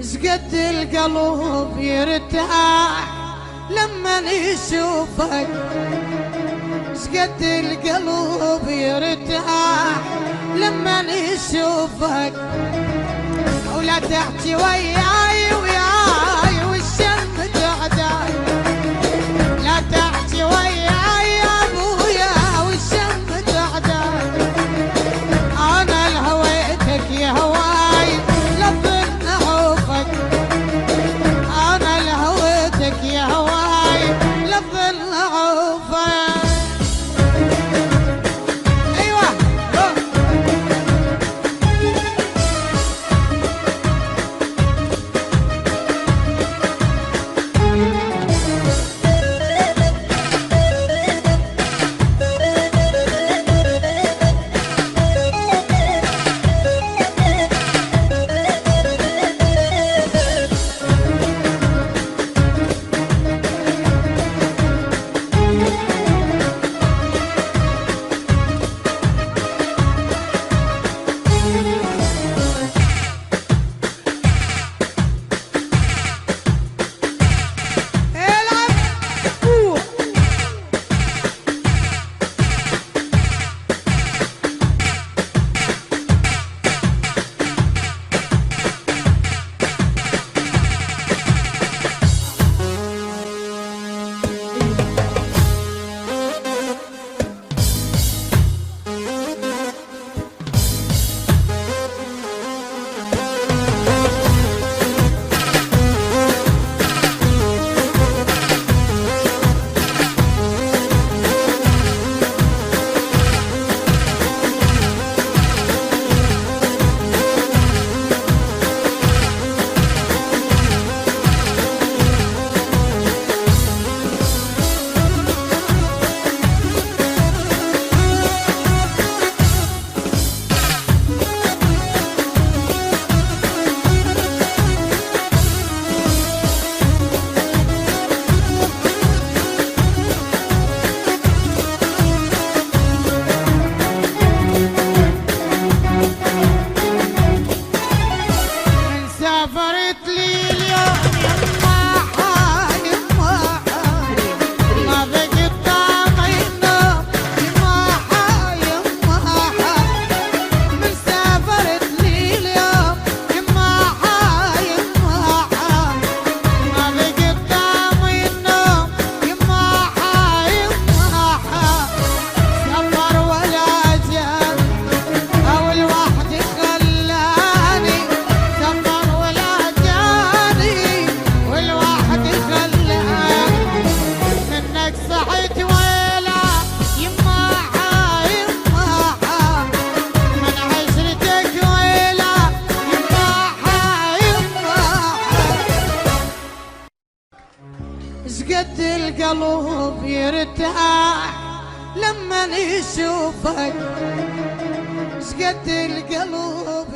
شقد القلب يرتاح لما يشوفك، شقد القلب يرتاح لما يشوفك، ولا تحكي وياي وياي والشم تعداي، لا تحكي وياي يا ابويا والشم تعداي، انا لهويتك يا هواي لظن احوفك، انا لهويتك يا هواي لظن احوفك. سافرت لي اليوم يما حالي يما حالي ما بقيت طاقة النوم يما حالي يما حالي من سافرت لي اليوم يما حالي يما حالي ما بقيت طاقة النوم يما حالي يما حالي سفر ولا جاني أو الوحدة خلاني سفر منك صحيت ويلا يما يما من عشرتك ويلا يما يما شقد القلب يرتاح لما يشوفك، شقد القلب